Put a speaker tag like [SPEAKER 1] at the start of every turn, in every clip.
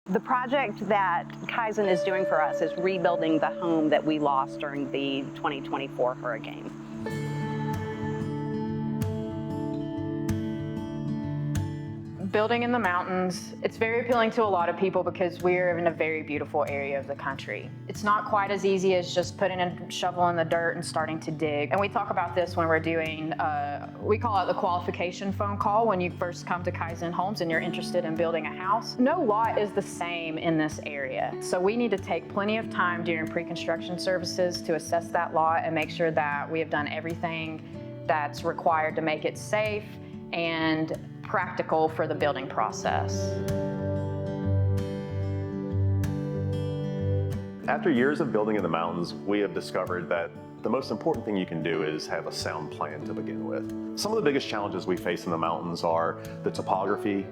[SPEAKER 1] The project that Kaizen is doing for us is rebuilding the home that we lost during the 2024 hurricane.
[SPEAKER 2] Building in the mountains, it's very appealing to a lot of people because we're in a very beautiful area of the country. It's not quite as easy as just putting a shovel in the dirt and starting to dig. And we talk about this when we're doing, we call it the qualification phone call when you first come to Kaizen Homes and you're interested in building a house. No lot is the same in this area. So we need to take plenty of time during pre-construction services to assess that lot and make sure that we have done everything that's required to make it safe and practical for the building process.
[SPEAKER 3] After years of building in the mountains, we have discovered that the most important thing you can do is have a sound plan to begin with. Some of the biggest challenges we face in the mountains are the topography,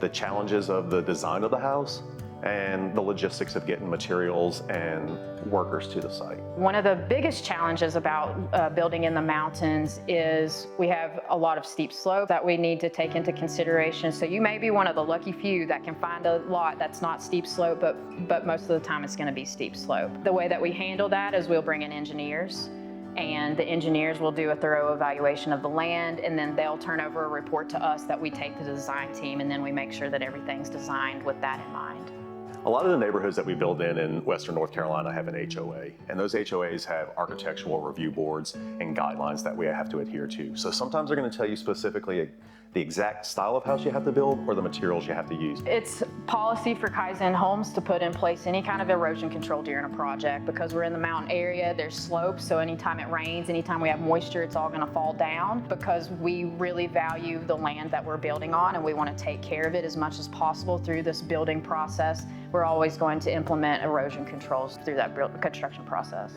[SPEAKER 3] the challenges of the design of the house, and the logistics of getting materials and workers to the site.
[SPEAKER 2] One of the biggest challenges about building in the mountains is we have a lot of steep slopes that we need to take into consideration. So you may be one of the lucky few that can find a lot that's not steep slope, but most of the time it's going to be steep slope. The way that we handle that is we'll bring in engineers, and the engineers will do a thorough evaluation of the land, and then they'll turn over a report to us that we take to the design team, and then we make sure that everything's designed with that in mind.
[SPEAKER 3] A lot of the neighborhoods that we build in Western North Carolina have an HOA, and those HOAs have architectural review boards and guidelines that we have to adhere to. So sometimes they're going to tell you specifically the exact style of house you have to build or the materials you have to use.
[SPEAKER 2] It's policy for Kaizen Homes to put in place any kind of erosion control during a project. Because we're in the mountain area, there's slopes, so anytime it rains, anytime we have moisture, it's all going to fall down. Because we really value the land that we're building on and we want to take care of it as much as possible through this building process, we're always going to implement erosion controls through that construction process.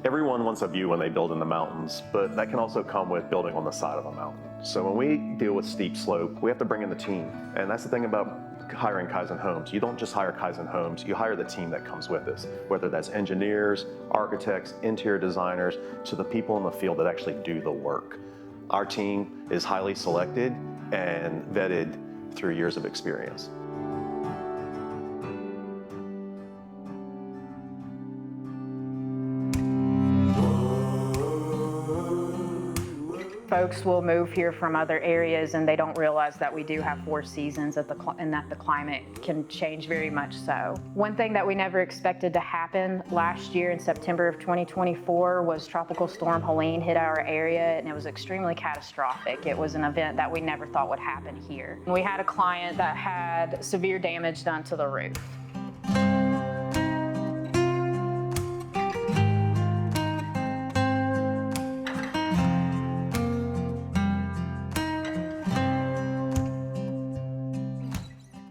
[SPEAKER 3] Everyone wants a view when they build in the mountains, but that can also come with building on the side of a mountain. So when we deal with steep slope, we have to bring in the team. And that's the thing about hiring Kaizen Homes. You don't just hire Kaizen Homes, you hire the team that comes with us, whether that's engineers, architects, interior designers, to the people in the field that actually do the work. Our team is highly selected and vetted through years of experience.
[SPEAKER 2] Folks will move here from other areas and they don't realize that we do have 4 seasons and that the climate can change very much so. One thing that we never expected to happen last year in September of 2024 was Tropical Storm Helene hit our area, and it was extremely catastrophic. It was an event that we never thought would happen here. We had a client that had severe damage done to the roof.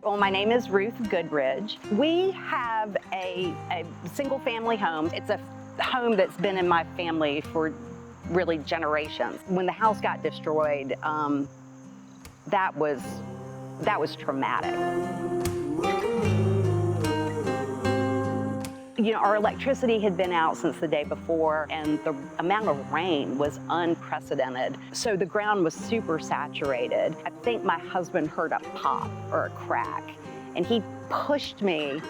[SPEAKER 1] Well, my name is Ruth Goodridge. We have a single family home. It's a home that's been in my family for really generations. When the house got destroyed, that was traumatic. You know, our electricity had been out since the day before, and the amount of rain was unprecedented. So the ground was super saturated. I think my husband heard a pop or a crack, and he pushed me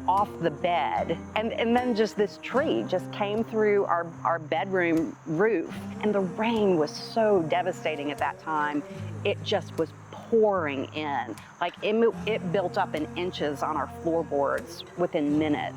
[SPEAKER 1] off the bed. And then just this tree just came through our bedroom roof. And the rain was so devastating at that time. It just was pouring in. Like it built up in inches on our floorboards within minutes.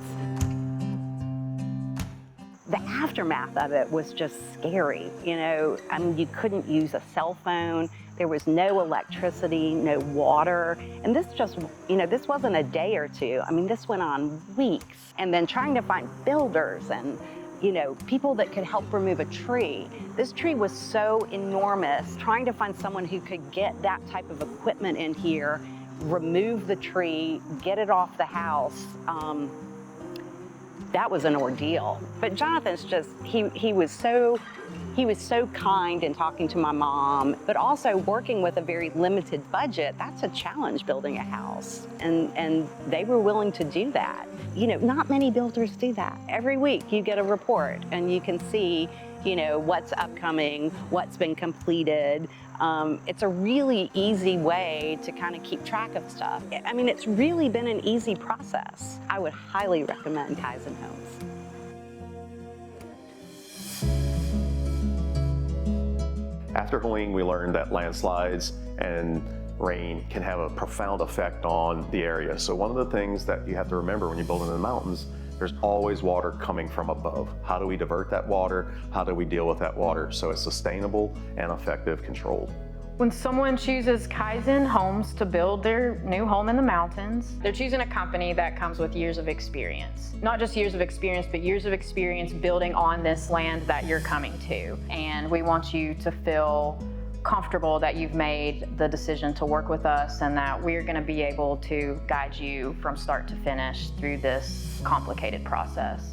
[SPEAKER 1] The aftermath of it was just scary. You know, I mean, you couldn't use a cell phone. There was no electricity, no water. And this just, you know, this wasn't a day or two. I mean, this went on weeks. And then trying to find builders and, you know, people that could help remove a tree. This tree was so enormous. Trying to find someone who could get that type of equipment in here, remove the tree, get it off the house, that was an ordeal. But Jonathan's just, he was so kind in talking to my mom, but also working with a very limited budget. That's a challenge, building a house. And they were willing to do that. You know, not many builders do that. Every week you get a report and you can see, you know, what's upcoming, what's been completed. It's a really easy way to kind of keep track of stuff. I mean, it's really been an easy process. I would highly recommend Kaizen Homes.
[SPEAKER 3] After Helene, we learned that landslides and rain can have a profound effect on the area. So one of the things that you have to remember when you build in the mountains, there's always water coming from above. How do we divert that water? How do we deal with that water so it's sustainable and effective controlled?
[SPEAKER 2] When someone chooses Kaizen Homes to build their new home in the mountains, they're choosing a company that comes with years of experience. Not just years of experience, but years of experience building on this land that you're coming to. And we want you to feel comfortable that you've made the decision to work with us and that we're going to be able to guide you from start to finish through this complicated process.